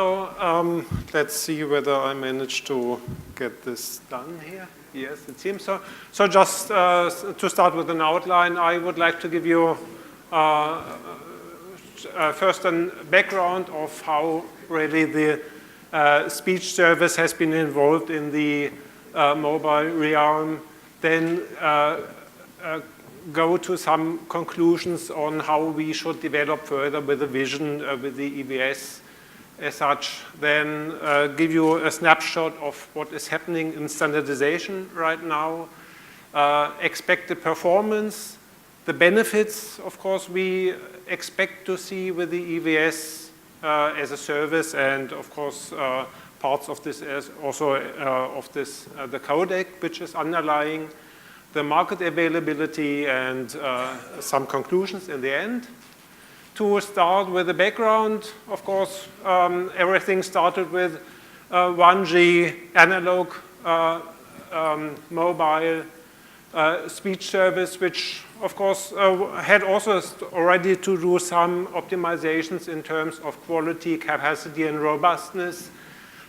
So let's see whether I managed to get this done here. Yes, it seems so. So just to start with an outline, I would like to give you first a background of how really the speech service has been involved in the mobile realm, then go to some conclusions on how we should develop further with the vision with the EVS as such, then give you a snapshot of what is happening in standardization right now, expected performance, the benefits, of course, we expect to see with the EVS as a service, and of course, parts of this as also of this the codec, which is underlying the market availability, and some conclusions in the end. To start with the background, of course, everything started with 1G analog mobile speech service, which of course had also already to do some optimizations in terms of quality, capacity, and robustness.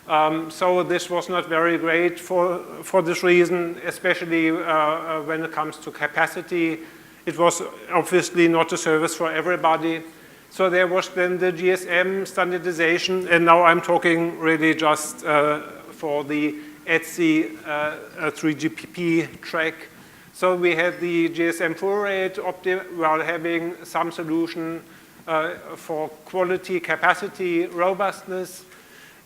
So this was not very great for this reason, especially when it comes to capacity. It was obviously not a service for everybody. So there was then the GSM standardization, and now I'm talking really just for the ETSI 3GPP track. So we had the GSM full rate while having some solution for quality, capacity, robustness.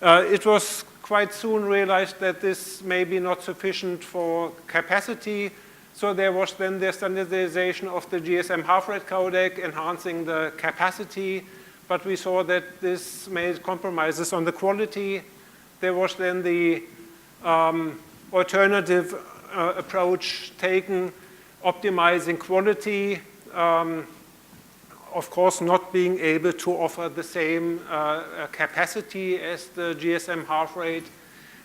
It was quite soon realized that this may be not sufficient for capacity. So there was then the standardization of the GSM half-rate codec enhancing the capacity, but we saw that this made compromises on the quality. There was then the alternative approach taken, optimizing quality, of course not being able to offer the same capacity as the GSM half-rate.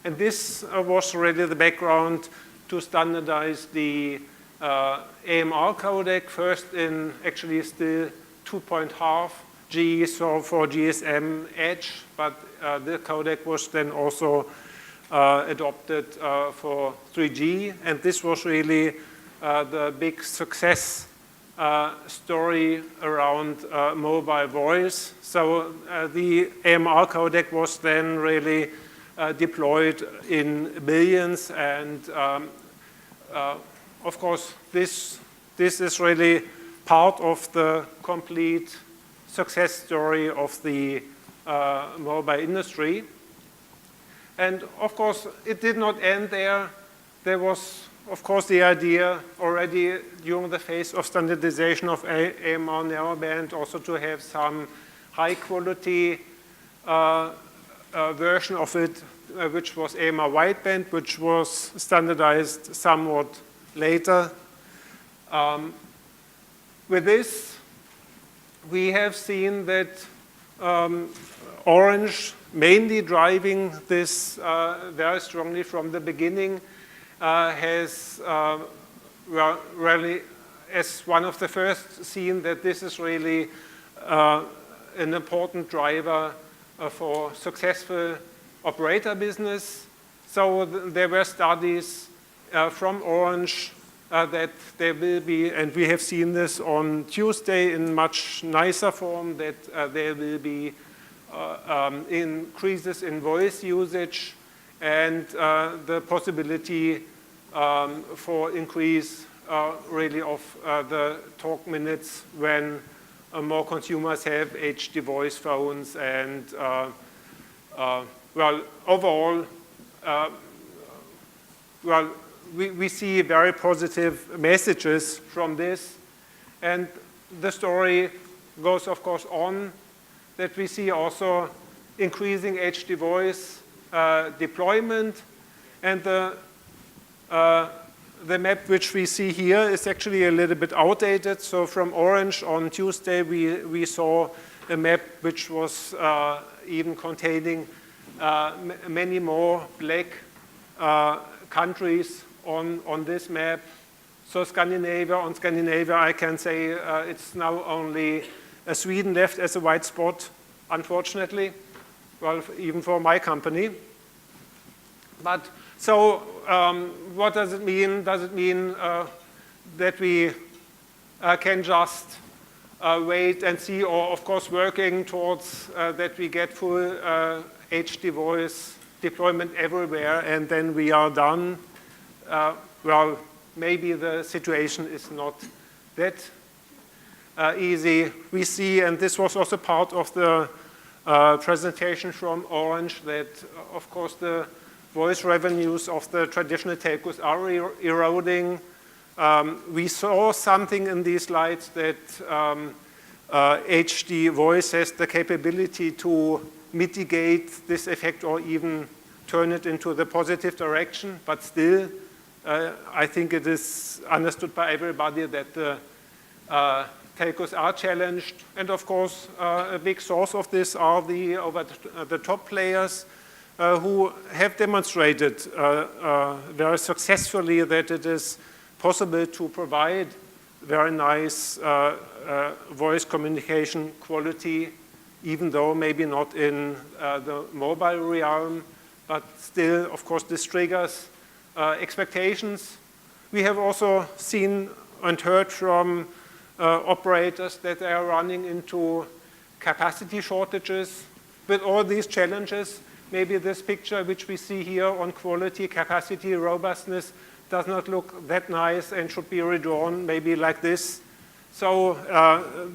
And this was really the background to standardize the AMR codec, first in actually still 2.5 G, so for GSM Edge, but the codec was then also adopted for 3G, and this was really the big success story around mobile voice. So the AMR codec was then really deployed in billions, and of course this is really part of the complete success story of the mobile industry. And of course it did not end there. There was of course the idea already during the phase of standardization of AMR narrowband also to have some high quality version of it, which was AMR wideband, which was standardized somewhat later. With this, we have seen that Orange, mainly driving this very strongly from the beginning, has really, as one of the first, seen that this is really an important driver for successful operator business. So there were studies from Orange that there will be, and we have seen this on Tuesday in much nicer form, that there will be increases in voice usage and the possibility for increase really of the talk minutes when more consumers have HD voice phones, and well, overall, well, we see very positive messages from this, and the story goes, of course, on that we see also increasing HD voice deployment, and the map which we see here is actually a little bit outdated. So from Orange on Tuesday, we saw a map which was even containing many more black countries on this map. So Scandinavia, on Scandinavia, I can say it's now only Sweden left as a white spot, unfortunately. well, even for my company. But so what does it mean? Does it mean that we can just wait and see, or of course working towards that we get full HD voice deployment everywhere and then we are done? Well, maybe the situation is not that easy. We see, and this was also part of the presentation from Orange, that of course the voice revenues of the traditional telcos are eroding. We saw something in these slides that HD voice has the capability to mitigate this effect or even turn it into the positive direction, but still I think it is understood by everybody that the telcos are challenged, and of course a big source of this are the over-the-top players who have demonstrated very successfully that it is possible to provide very nice voice communication quality, even though maybe not in the mobile realm, but still, of course, this triggers expectations. We have also seen and heard from operators that they are running into capacity shortages. With all these challenges, maybe this picture which we see here on quality, capacity, robustness does not look that nice and should be redrawn maybe like this. So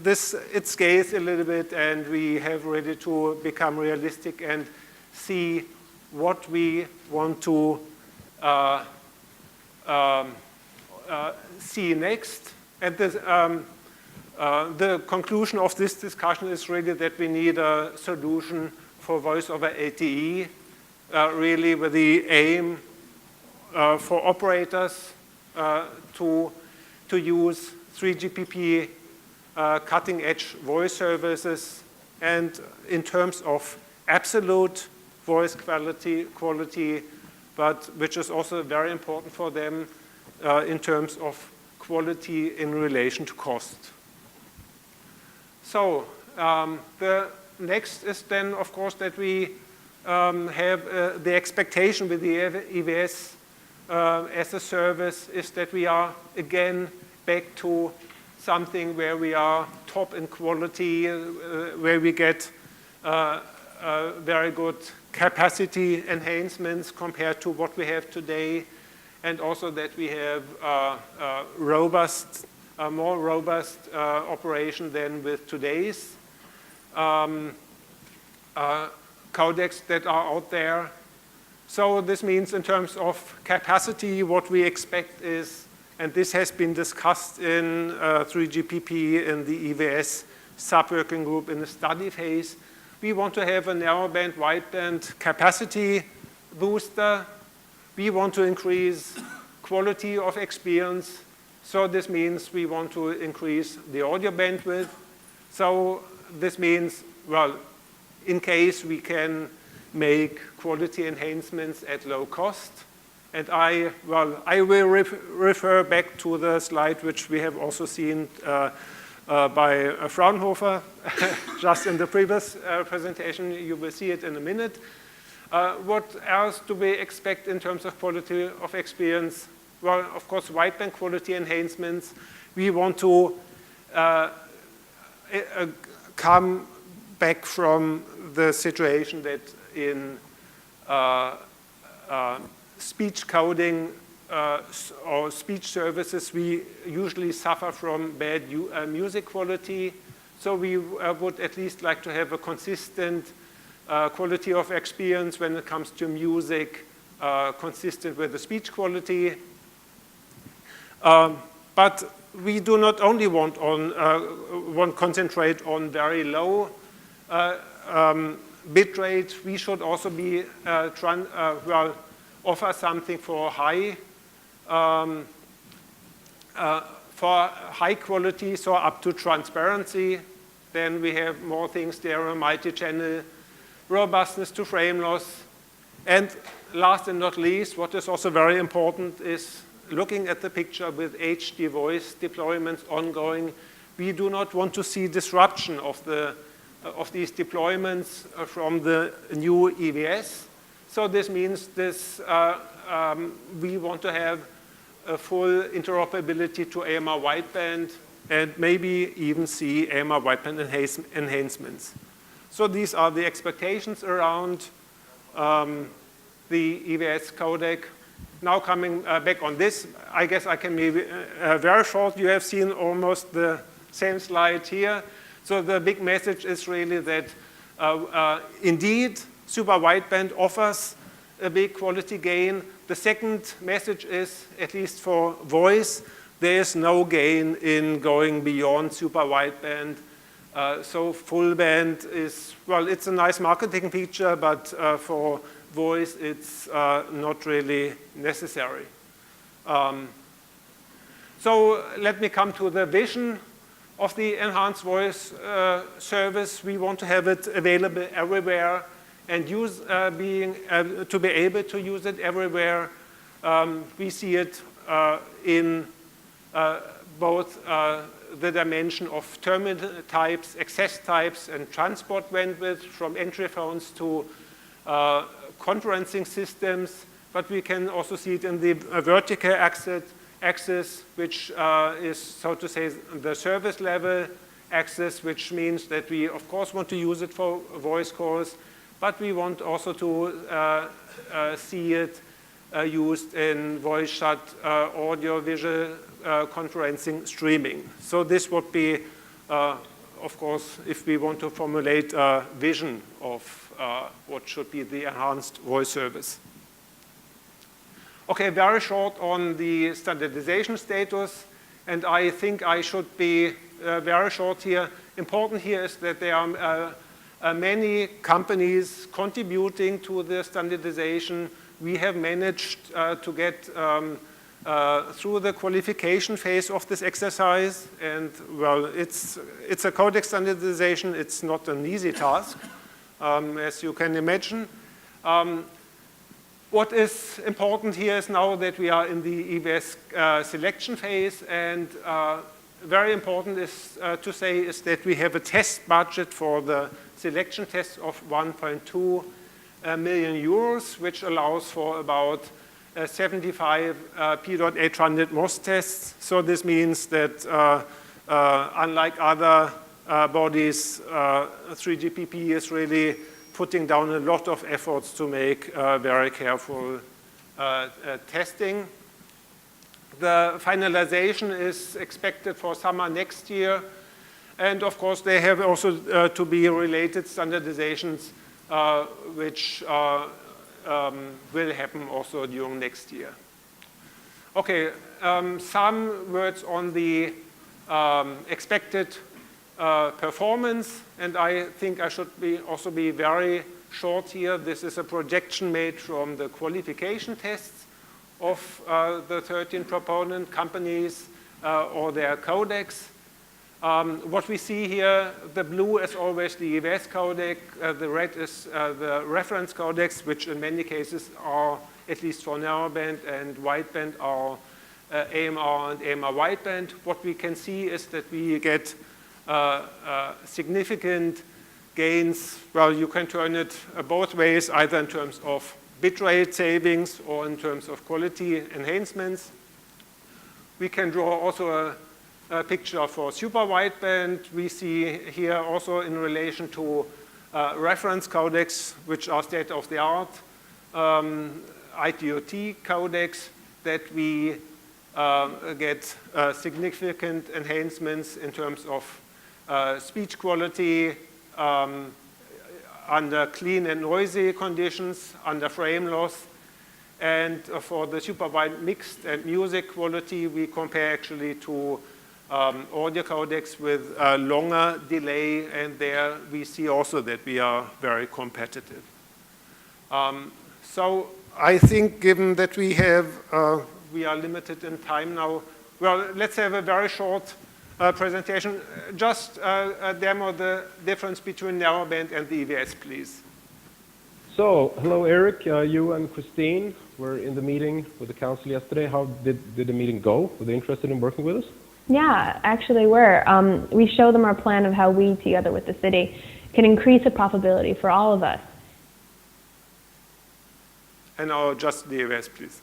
it scales a little bit, and we have really to become realistic and see what we want to see next. And this, the conclusion of this discussion is really that we need a solution for voice over LTE, really with the aim for operators to use 3GPP cutting-edge voice services, and in terms of absolute voice quality, but which is also very important for them in terms of quality in relation to cost. So the next is then, of course, that we have the expectation with the EVS as a service is that we are again back to something where we are top in quality, where we get very good capacity enhancements compared to what we have today, and also that we have more robust operation than with today's codecs that are out there. So this means in terms of capacity, what we expect is, and this has been discussed in 3GPP in the EVS sub-working group in the study phase, we want to have a narrowband, wideband capacity booster. We want to increase quality of experience. So this means we want to increase the audio bandwidth. So this means, well, in case we can make quality enhancements at low cost. And I will refer back to the slide which we have also seen by Fraunhofer just in the previous presentation. You will see it in a minute. What else do we expect in terms of quality of experience? Well, of course, wideband quality enhancements. We want to come back from the situation that in speech coding or speech services, we usually suffer from bad music quality. So we would at least like to have a consistent quality of experience when it comes to music, consistent with the speech quality. But we do not only want concentrate on very low bit rate. We should also be offer something for high quality, so up to transparency. Then we have more things there, multi-channel, robustness to frame loss. And last and not least, what is also very important is looking at the picture with HD voice deployments ongoing. We do not want to see disruption of the of these deployments from the new EVS. So this means this, we want to have a full interoperability to AMR wideband and maybe even see AMR wideband enhancements. So these are the expectations around the EVS codec. Now coming back on this, I guess I can be very short. You have seen almost the same slide here. So the big message is really that indeed, super wideband offers a big quality gain. The second message is, at least for voice, there is no gain in going beyond super wideband. So full band is, well, it's a nice marketing feature, but for voice, it's not really necessary. So let me come to the vision of the enhanced voice service. We want to have it available everywhere and to be able to use it everywhere. We see it in both the dimension of terminal types, access types, and transport bandwidth from entry phones to conferencing systems, but we can also see it in the vertical axis, which is, so to say, the service level axis, which means that we, of course, want to use it for voice calls, but we want also to see it used in voice chat, audio, visual conferencing, streaming. So this would be, of course, if we want to formulate a vision of what should be the enhanced voice service. Okay, very short on the standardization status, and I think I should be very short here. Important here is that there are many companies contributing to the standardization. We have managed to get through the qualification phase of this exercise, and well, it's a codec standardization. It's not an easy task, as you can imagine. What is important here is now that we are in the EVS selection phase, and very important is to say is that we have a test budget for the selection test of 1.2 million euros, which allows for about 75 P.800 MOS tests. So this means that unlike other bodies, 3GPP is really putting down a lot of efforts to make very careful testing. The finalization is expected for summer next year. And of course, they have also to be related standardizations, which will happen also during next year. Okay, some words on the expected performance, and I think I should also be very short here. This is a projection made from the qualification tests of the 13 proponent companies or their codecs. What we see here, the blue is always the EVS codec, the red is the reference codecs, which in many cases are, at least for narrowband and wideband, are AMR and AMR wideband. What we can see is that we get significant gains. Well, you can turn it both ways, either in terms of bitrate savings or in terms of quality enhancements. We can draw also a picture for super wideband. We see here also in relation to reference codecs, which are state-of-the-art, ITOT codecs, that we get significant enhancements in terms of speech quality under clean and noisy conditions, under frame loss. And for the super wide mixed and music quality, we compare actually to audio codecs with a longer delay, and there we see also that we are very competitive. So I think, given that we are limited in time now, well, let's have a very short presentation. Just demo the difference between narrowband and the EVS, please. So, hello Eric, you and Christine were in the meeting with the council yesterday. How did the meeting go? Were they interested in working with us? Yeah, actually were. We showed them our plan of how we, together with the city, can increase the profitability for all of us. And now just the US, please.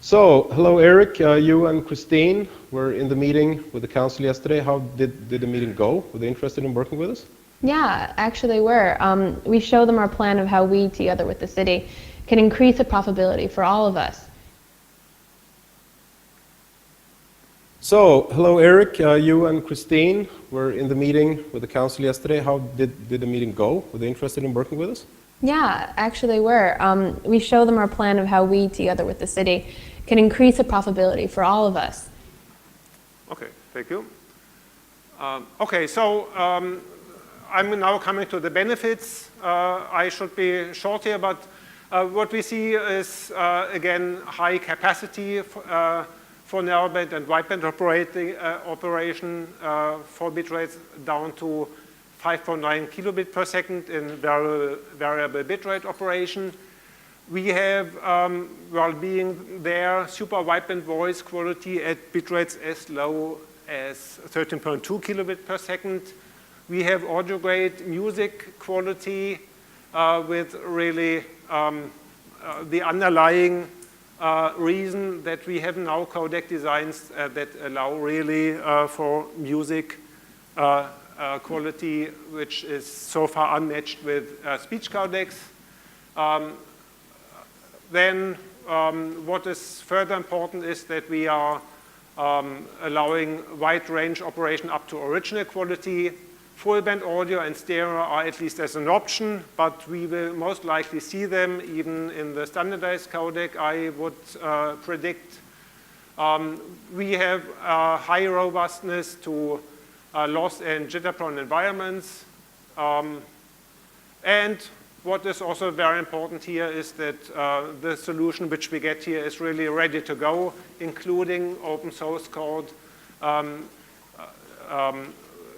So, hello Eric, you and Christine were in the meeting with the council yesterday. How did the meeting go? Were they interested in working with us? Yeah, actually they were. We showed them our plan of how we, together with the city, can increase the profitability for all of us. So, hello Eric, you and Christine were in the meeting with the council yesterday. How did the meeting go? Were they interested in working with us? Yeah, actually they were. We showed them our plan of how we, together with the city, can increase the profitability for all of us. Okay, thank you. Okay, so I'm now coming to the benefits. I should be short here, but what we see is, again, high capacity for narrowband and wideband operation for bit rates down to 5.9 kilobit per second in variable bitrate operation. We have, while being there, super wideband voice quality at bitrates as low as 13.2 kilobit per second. We have audio-grade music quality with really the underlying reason that we have now codec designs that allow really for music quality, which is so far unmatched with speech codecs. Then what is further important is that we are allowing wide range operation up to original quality. Full band audio and stereo are at least as an option, but we will most likely see them even in the standardized codec, I would predict. We have high robustness to loss and jitter-prone environments. And what is also very important here is that the solution which we get here is really ready to go, including open source code,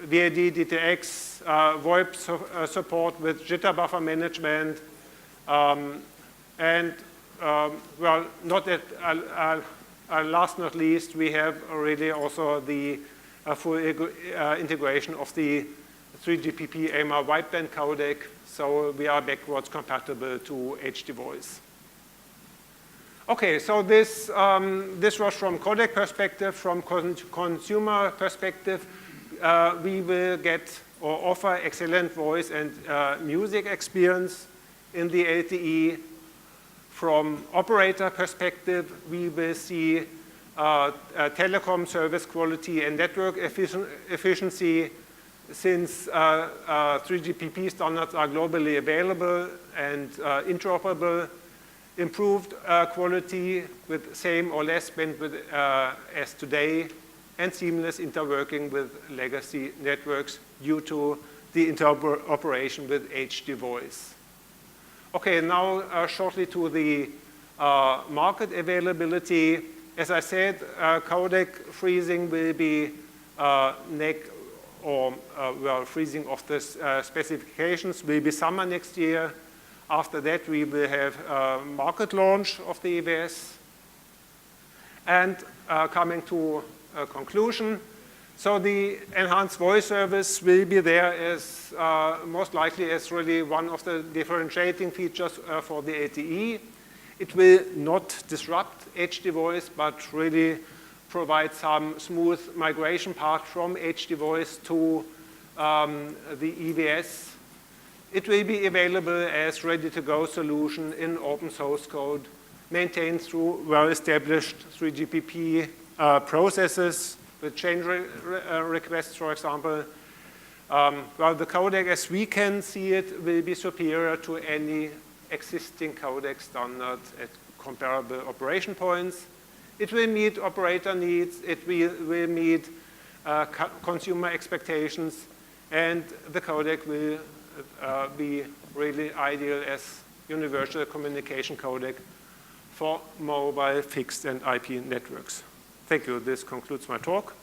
VAD, DTX, VoIP support with jitter buffer management, and well, not at last not least, we have already also the full integration of the 3GPP AMA wideband codec, so we are backwards compatible to HD voice. Okay, so this was from codec perspective. From consumer perspective, we will get or offer excellent voice and music experience in the LTE. From operator perspective, we will see telecom service quality and network efficiency, since 3GPP standards are globally available and interoperable. Improved quality with same or less bandwidth as today, and seamless interworking with legacy networks due to the interoperation with HD voice. Okay, now shortly to the market availability. As I said, codec freezing will be freezing of the specifications will be summer next year. After that, we will have market launch of the EVS. And coming to a conclusion, so the enhanced voice service will be there as most likely as really one of the differentiating features for the LTE. It will not disrupt HD voice, but really provide some smooth migration path from HD voice to the EVS. It will be available as ready-to-go solution in open source code, maintained through well-established 3GPP processes with change requests, for example. Well, the codec, as we can see it, will be superior to any existing codec standard at comparable operation points. It will meet operator needs. It will meet consumer expectations, and the codec will be really ideal as universal communication codec for mobile, fixed, and IP networks. Thank you. This concludes my talk.